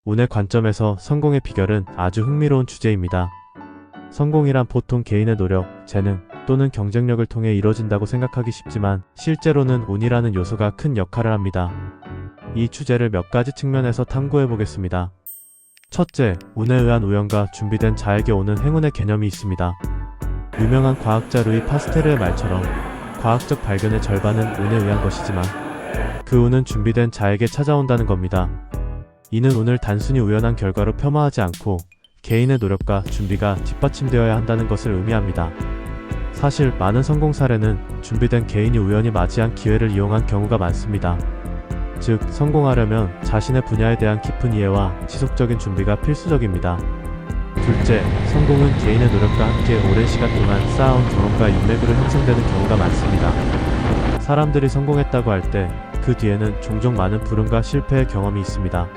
운의 관점에서 성공의 비결은 아주 흥미로운 주제입니다. 성공이란 보통 개인의 노력, 재능 또는 경쟁력을 통해 이루어진다고 생각하기 쉽지만 실제로는 운이라는 요소가 큰 역할을 합니다. 이 주제를 몇 가지 측면에서 탐구해 보겠습니다. 첫째, 운에 의한 우연과 준비된 자에게 오는 행운의 개념이 있습니다. 유명한 과학자 루이 파스테르의 말처럼 과학적 발견의 절반은 운에 의한 것이지만 그 운은 준비된 자에게 찾아온다는 겁니다. 이는 운을 단순히 우연한 결과로 폄하하지 않고 개인의 노력과 준비가 뒷받침되어야 한다는 것을 의미합니다. 사실 많은 성공 사례는 준비된 개인이 우연히 맞이한 기회를 이용한 경우가 많습니다. 즉, 성공하려면 자신의 분야에 대한 깊은 이해와 지속적인 준비가 필수적입니다. 둘째, 성공은 개인의 노력과 함께 오랜 시간 동안 쌓아온 경험과 인맥으로 형성되는 경우가 많습니다. 사람들이 성공했다고 할 때 그 뒤에는 종종 많은 불운과 실패의 경험이 있습니다.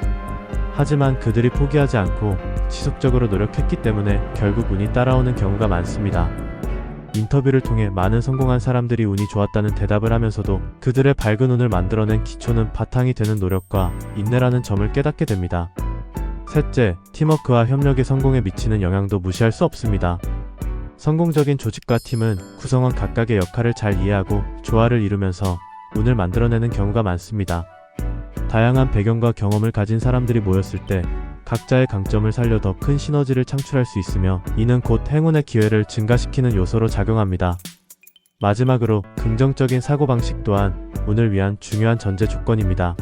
하지만 그들이 포기하지 않고 지속적으로 노력했기 때문에 결국 운이 따라오는 경우가 많습니다. 인터뷰를 통해 많은 성공한 사람들이 운이 좋았다는 대답을 하면서도 그들의 밝은 운을 만들어낸 기초는 바탕이 되는 노력과 인내라는 점을 깨닫게 됩니다. 셋째, 팀워크와 협력이 성공에 미치는 영향도 무시할 수 없습니다. 성공적인 조직과 팀은 구성원 각각의 역할을 잘 이해하고 조화를 이루면서 운을 만들어내는 경우가 많습니다. 다양한 배경과 경험을 가진 사람들이 모였을 때 각자의 강점을 살려 더 큰 시너지를 창출할 수 있으며 이는 곧 행운의 기회를 증가시키는 요소로 작용합니다. 마지막으로 긍정적인 사고방식 또한 운을 위한 중요한 전제 조건입니다.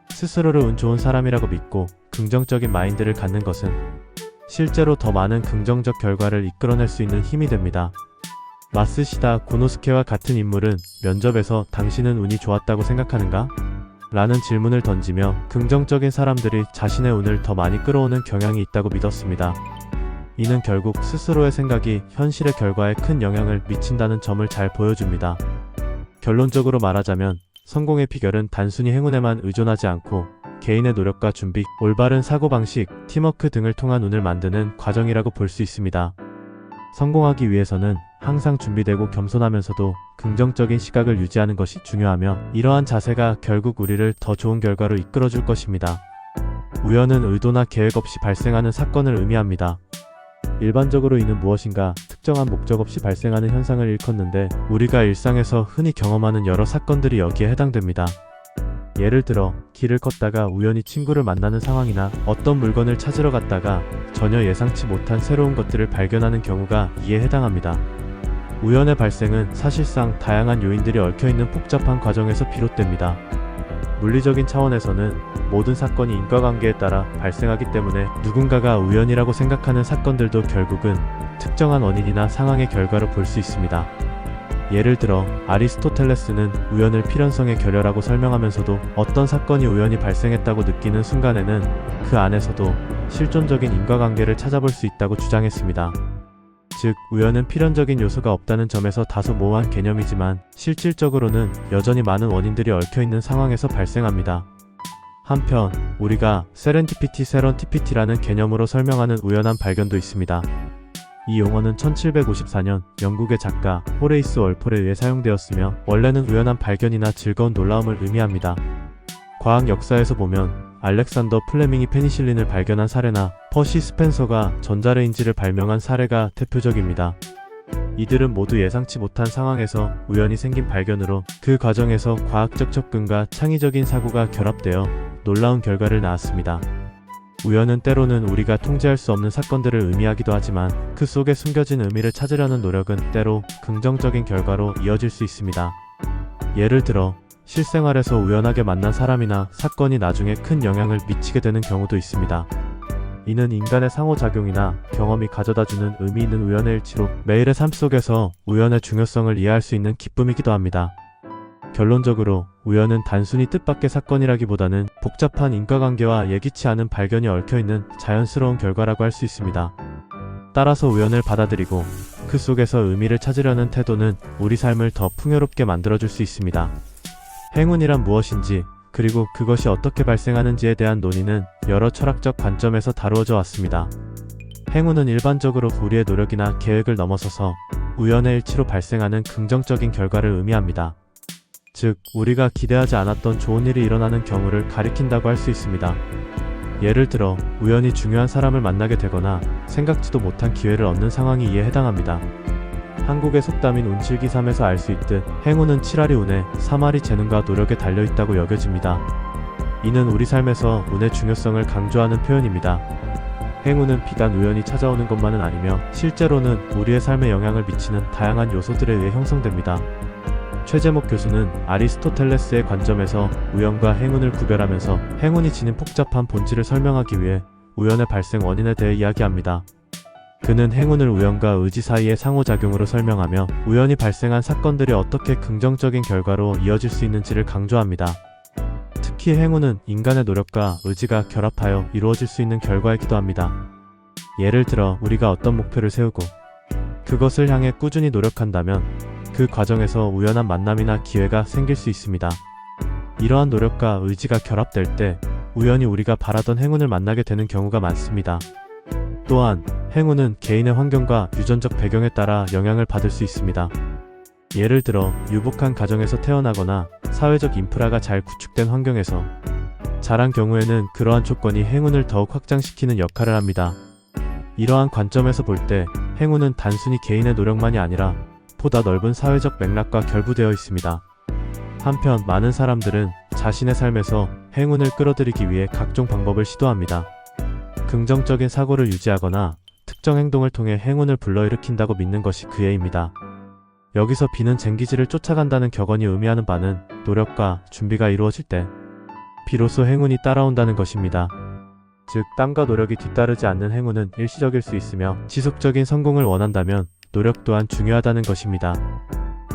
스스로를 운 좋은 사람이라고 믿고 긍정적인 마인드를 갖는 것은 실제로 더 많은 긍정적 결과를 이끌어낼 수 있는 힘이 됩니다. 마쓰시다 고노스케와 같은 인물은 면접에서 당신은 운이 좋았다고 생각하는가? 라는 질문을 던지며 긍정적인 사람들이 자신의 운을 더 많이 끌어오는 경향이 있다고 믿었습니다. 이는 결국 스스로의 생각이 현실의 결과에 큰 영향을 미친다는 점을 잘 보여줍니다. 결론적으로 말하자면 성공의 비결은 단순히 행운에만 의존하지 않고 개인의 노력과 준비, 올바른 사고방식, 팀워크 등을 통한 운을 만드는 과정이라고 볼 수 있습니다. 성공하기 위해서는 항상 준비되고 겸손하면서도 긍정적인 시각을 유지하는 것이 중요하며 이러한 자세가 결국 우리를 더 좋은 결과로 이끌어줄 것입니다. 우연은 의도나 계획 없이 발생하는 사건을 의미합니다. 일반적으로 이는 무엇인가 특정한 목적 없이 발생하는 현상을 일컫는데 우리가 일상에서 흔히 경험하는 여러 사건들이 여기에 해당됩니다. 예를 들어 길을 걷다가 우연히 친구를 만나는 상황이나 어떤 물건을 찾으러 갔다가 전혀 예상치 못한 새로운 것들을 발견하는 경우가 이에 해당합니다. 우연의 발생은 사실상 다양한 요인들이 얽혀있는 복잡한 과정에서 비롯됩니다. 물리적인 차원에서는 모든 사건이 인과관계에 따라 발생하기 때문에 누군가가 우연이라고 생각하는 사건들도 결국은 특정한 원인이나 상황의 결과로 볼 수 있습니다. 예를 들어 아리스토텔레스는 우연을 필연성의 결여라고 설명하면서도 어떤 사건이 우연히 발생했다고 느끼는 순간에는 그 안에서도 실존적인 인과관계를 찾아볼 수 있다고 주장했습니다. 즉, 우연은 필연적인 요소가 없다는 점에서 다소 모호한 개념이지만 실질적으로는 여전히 많은 원인들이 얽혀있는 상황에서 발생합니다. 한편 우리가 세런티피티라는 개념으로 설명하는 우연한 발견도 있습니다. 이 용어는 1754년 영국의 작가 호레이스 월폴에 의해 사용되었으며 원래는 우연한 발견이나 즐거운 놀라움을 의미합니다. 과학 역사에서 보면 알렉산더 플레밍이 페니실린을 발견한 사례나 퍼시 스펜서가 전자레인지를 발명한 사례가 대표적입니다. 이들은 모두 예상치 못한 상황에서 우연히 생긴 발견으로 그 과정에서 과학적 접근과 창의적인 사고가 결합되어 놀라운 결과를 낳았습니다. 우연은 때로는 우리가 통제할 수 없는 사건들을 의미하기도 하지만 그 속에 숨겨진 의미를 찾으려는 노력은 때로 긍정적인 결과로 이어질 수 있습니다. 예를 들어 실생활에서 우연하게 만난 사람이나 사건이 나중에 큰 영향을 미치게 되는 경우도 있습니다. 이는 인간의 상호작용이나 경험이 가져다주는 의미 있는 우연의 일치로 매일의 삶 속에서 우연의 중요성을 이해할 수 있는 기쁨이기도 합니다. 결론적으로 우연은 단순히 뜻밖의 사건이라기보다는 복잡한 인과관계와 예기치 않은 발견이 얽혀있는 자연스러운 결과라고 할 수 있습니다. 따라서 우연을 받아들이고 그 속에서 의미를 찾으려는 태도는 우리 삶을 더 풍요롭게 만들어줄 수 있습니다. 행운이란 무엇인지 그리고 그것이 어떻게 발생하는지에 대한 논의는 여러 철학적 관점에서 다루어져 왔습니다. 행운은 일반적으로 우리의 노력이나 계획을 넘어서서 우연의 일치로 발생하는 긍정적인 결과를 의미합니다. 즉, 우리가 기대하지 않았던 좋은 일이 일어나는 경우를 가리킨다고 할 수 있습니다. 예를 들어 우연히 중요한 사람을 만나게 되거나 생각지도 못한 기회를 얻는 상황이 이에 해당합니다. 한국의 속담인 운칠기삼에서 알 수 있듯 행운은 7알이 운에 3알이 재능과 노력에 달려있다고 여겨집니다. 이는 우리 삶에서 운의 중요성을 강조하는 표현입니다. 행운은 비단 우연히 찾아오는 것만은 아니며 실제로는 우리의 삶에 영향을 미치는 다양한 요소들에 의해 형성됩니다. 최재목 교수는 아리스토텔레스의 관점에서 우연과 행운을 구별하면서 행운이 지닌 복잡한 본질을 설명하기 위해 우연의 발생 원인에 대해 이야기합니다. 그는 행운을 우연과 의지 사이의 상호작용으로 설명하며 우연히 발생한 사건들이 어떻게 긍정적인 결과로 이어질 수 있는지를 강조합니다. 특히 행운은 인간의 노력과 의지가 결합하여 이루어질 수 있는 결과이기도 합니다. 예를 들어 우리가 어떤 목표를 세우고 그것을 향해 꾸준히 노력한다면 그 과정에서 우연한 만남이나 기회가 생길 수 있습니다. 이러한 노력과 의지가 결합될 때 우연히 우리가 바라던 행운을 만나게 되는 경우가 많습니다. 또한 행운은 개인의 환경과 유전적 배경에 따라 영향을 받을 수 있습니다. 예를 들어 유복한 가정에서 태어나거나 사회적 인프라가 잘 구축된 환경에서 자란 경우에는 그러한 조건이 행운을 더욱 확장시키는 역할을 합니다. 이러한 관점에서 볼 때 행운은 단순히 개인의 노력만이 아니라 보다 넓은 사회적 맥락과 결부되어 있습니다. 한편 많은 사람들은 자신의 삶에서 행운을 끌어들이기 위해 각종 방법을 시도합니다. 긍정적인 사고를 유지하거나 특정 행동을 통해 행운을 불러일으킨다고 믿는 것이 그 예입니다. 여기서 비는 쟁기지를 쫓아간다는 격언이 의미하는 바는 노력과 준비가 이루어질 때 비로소 행운이 따라온다는 것입니다. 즉, 땀과 노력이 뒤따르지 않는 행운은 일시적일 수 있으며 지속적인 성공을 원한다면 노력 또한 중요하다는 것입니다.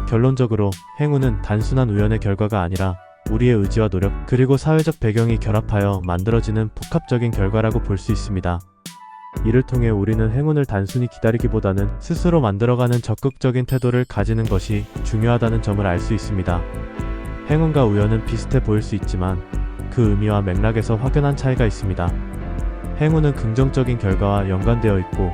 결론적으로 행운은 단순한 우연의 결과가 아니라 우리의 의지와 노력 그리고 사회적 배경이 결합하여 만들어지는 복합적인 결과라고 볼 수 있습니다. 이를 통해 우리는 행운을 단순히 기다리기보다는 스스로 만들어가는 적극적인 태도를 가지는 것이 중요하다는 점을 알 수 있습니다. 행운과 우연은 비슷해 보일 수 있지만 그 의미와 맥락에서 확연한 차이가 있습니다. 행운은 긍정적인 결과와 연관되어 있고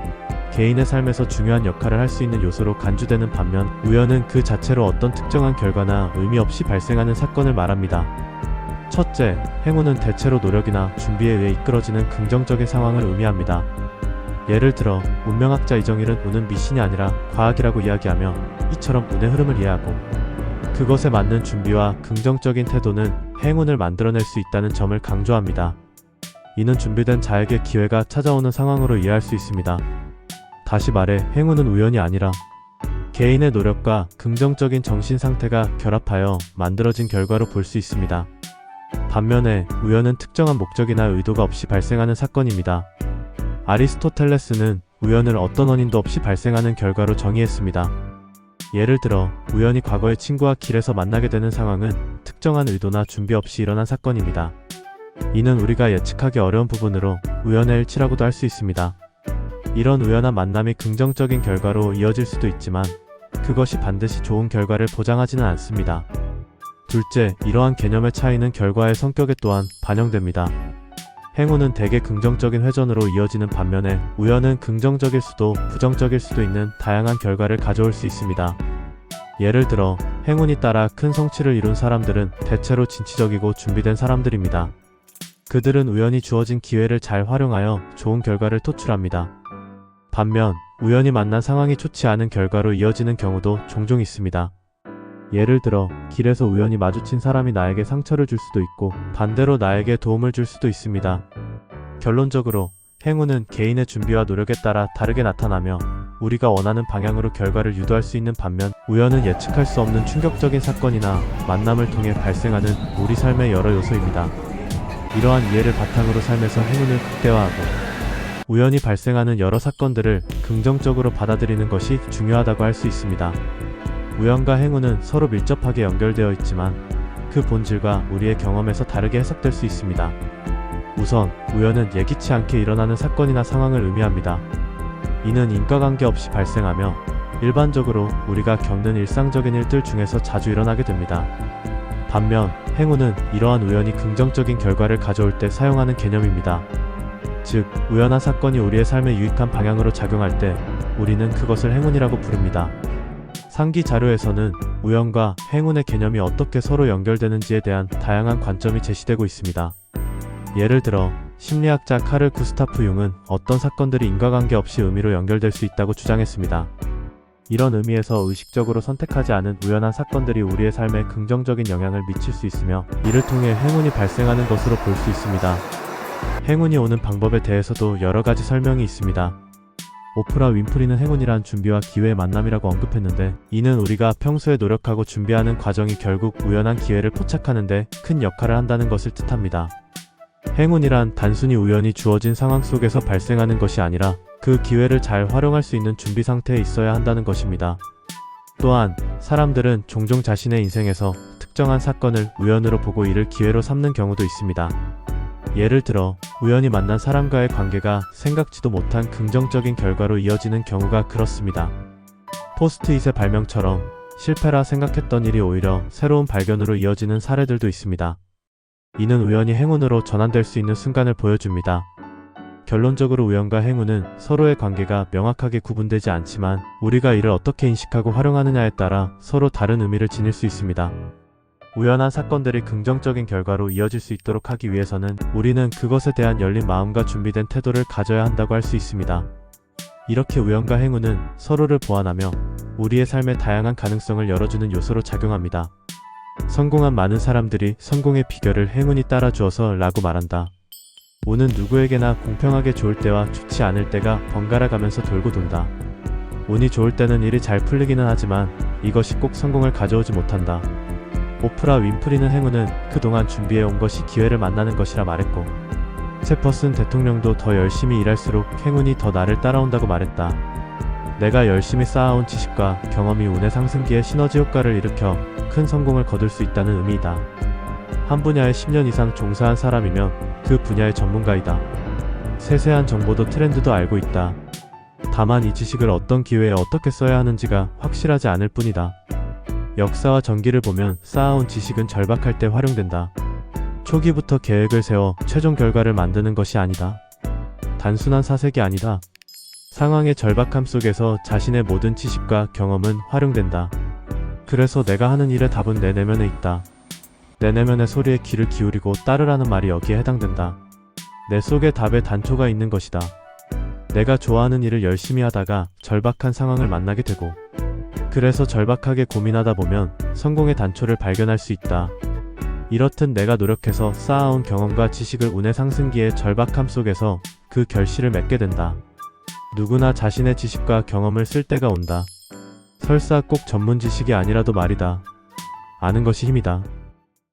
개인의 삶에서 중요한 역할을 할 수 있는 요소로 간주되는 반면 우연은 그 자체로 어떤 특정한 결과나 의미 없이 발생하는 사건을 말합니다. 첫째, 행운은 대체로 노력이나 준비에 의해 이끌어지는 긍정적인 상황을 의미합니다. 예를 들어 운명학자 이정일은 운은 미신이 아니라 과학이라고 이야기하며 이처럼 운의 흐름을 이해하고 그것에 맞는 준비와 긍정적인 태도는 행운을 만들어낼 수 있다는 점을 강조합니다. 이는 준비된 자에게 기회가 찾아오는 상황으로 이해할 수 있습니다. 다시 말해 행운은 우연이 아니라 개인의 노력과 긍정적인 정신 상태가 결합하여 만들어진 결과로 볼 수 있습니다. 반면에 우연은 특정한 목적이나 의도가 없이 발생하는 사건입니다. 아리스토텔레스는 우연을 어떤 원인도 없이 발생하는 결과로 정의했습니다. 예를 들어 우연히 과거의 친구와 길에서 만나게 되는 상황은 특정한 의도나 준비 없이 일어난 사건입니다. 이는 우리가 예측하기 어려운 부분으로 우연의 일치라고도 할 수 있습니다. 이런 우연한 만남이 긍정적인 결과로 이어질 수도 있지만 그것이 반드시 좋은 결과를 보장하지는 않습니다. 둘째, 이러한 개념의 차이는 결과의 성격에 또한 반영됩니다. 행운은 대개 긍정적인 회전으로 이어지는 반면에 우연은 긍정적일 수도 부정적일 수도 있는 다양한 결과를 가져올 수 있습니다. 예를 들어 행운이 따라 큰 성취를 이룬 사람들은 대체로 진취적이고 준비된 사람들입니다. 그들은 우연히 주어진 기회를 잘 활용하여 좋은 결과를 도출합니다. 반면 우연히 만난 상황이 좋지 않은 결과로 이어지는 경우도 종종 있습니다. 예를 들어 길에서 우연히 마주친 사람이 나에게 상처를 줄 수도 있고 반대로 나에게 도움을 줄 수도 있습니다. 결론적으로 행운은 개인의 준비와 노력에 따라 다르게 나타나며 우리가 원하는 방향으로 결과를 유도할 수 있는 반면 우연은 예측할 수 없는 충격적인 사건이나 만남을 통해 발생하는 우리 삶의 여러 요소입니다. 이러한 이해를 바탕으로 삶에서 행운을 극대화하고 우연히 발생하는 여러 사건들을 긍정적으로 받아들이는 것이 중요하다고 할 수 있습니다. 우연과 행운은 서로 밀접하게 연결되어 있지만 그 본질과 우리의 경험에서 다르게 해석될 수 있습니다. 우선 우연은 예기치 않게 일어나는 사건이나 상황을 의미합니다. 이는 인과관계 없이 발생하며 일반적으로 우리가 겪는 일상적인 일들 중에서 자주 일어나게 됩니다. 반면 행운은 이러한 우연이 긍정적인 결과를 가져올 때 사용하는 개념입니다. 즉, 우연한 사건이 우리의 삶에 유익한 방향으로 작용할 때 우리는 그것을 행운이라고 부릅니다. 상기 자료에서는 우연과 행운의 개념이 어떻게 서로 연결되는지에 대한 다양한 관점이 제시되고 있습니다. 예를 들어 심리학자 카를 구스타프 융은 어떤 사건들이 인과관계 없이 의미로 연결될 수 있다고 주장했습니다. 이런 의미에서 의식적으로 선택하지 않은 우연한 사건들이 우리의 삶에 긍정적인 영향을 미칠 수 있으며 이를 통해 행운이 발생하는 것으로 볼 수 있습니다. 행운이 오는 방법에 대해서도 여러 가지 설명이 있습니다. 오프라 윈프리는 행운이란 준비와 기회의 만남이라고 언급했는데, 이는 우리가 평소에 노력하고 준비하는 과정이 결국 우연한 기회를 포착하는 데 큰 역할을 한다는 것을 뜻합니다. 행운이란 단순히 우연히 주어진 상황 속에서 발생하는 것이 아니라 그 기회를 잘 활용할 수 있는 준비 상태에 있어야 한다는 것입니다. 또한 사람들은 종종 자신의 인생에서 특정한 사건을 우연으로 보고 이를 기회로 삼는 경우도 있습니다. 예를 들어 우연히 만난 사람과의 관계가 생각지도 못한 긍정적인 결과로 이어지는 경우가 그렇습니다. 포스트잇의 발명처럼 실패라 생각했던 일이 오히려 새로운 발견으로 이어지는 사례들도 있습니다. 이는 우연이 행운으로 전환될 수 있는 순간을 보여줍니다. 결론적으로 우연과 행운은 서로의 관계가 명확하게 구분되지 않지만 우리가 이를 어떻게 인식하고 활용하느냐에 따라 서로 다른 의미를 지닐 수 있습니다. 우연한 사건들이 긍정적인 결과로 이어질 수 있도록 하기 위해서는 우리는 그것에 대한 열린 마음과 준비된 태도를 가져야 한다고 할 수 있습니다. 이렇게 우연과 행운은 서로를 보완하며 우리의 삶의 다양한 가능성을 열어주는 요소로 작용합니다. 성공한 많은 사람들이 성공의 비결을 행운이 따라주어서 라고 말한다. 운은 누구에게나 공평하게 좋을 때와 좋지 않을 때가 번갈아 가면서 돌고 돈다. 운이 좋을 때는 일이 잘 풀리기는 하지만 이것이 꼭 성공을 가져오지 못한다. 오프라 윈프리는 행운은 그동안 준비해온 것이 기회를 만나는 것이라 말했고, 제퍼슨 대통령도 더 열심히 일할수록 행운이 더 나를 따라온다고 말했다. 내가 열심히 쌓아온 지식과 경험이 운의 상승기에 시너지 효과를 일으켜 큰 성공을 거둘 수 있다는 의미이다. 한 분야에 10년 이상 종사한 사람이면 그 분야의 전문가이다. 세세한 정보도 트렌드도 알고 있다. 다만 이 지식을 어떤 기회에 어떻게 써야 하는지가 확실하지 않을 뿐이다. 역사와 전기를 보면 쌓아온 지식은 절박할 때 활용된다. 초기부터 계획을 세워 최종 결과를 만드는 것이 아니다. 단순한 사색이 아니다. 상황의 절박함 속에서 자신의 모든 지식과 경험은 활용된다. 그래서 내가 하는 일의 답은 내 내면에 있다. 내 내면의 소리에 귀를 기울이고 따르라는 말이 여기에 해당된다. 내 속에 답의 단초가 있는 것이다. 내가 좋아하는 일을 열심히 하다가 절박한 상황을 만나게 되고, 그래서 절박하게 고민하다 보면 성공의 단초를 발견할 수 있다. 이렇듯 내가 노력해서 쌓아온 경험과 지식을 운의 상승기의 절박함 속에서 그 결실을 맺게 된다. 누구나 자신의 지식과 경험을 쓸 때가 온다. 설사 꼭 전문 지식이 아니라도 말이다. 아는 것이 힘이다.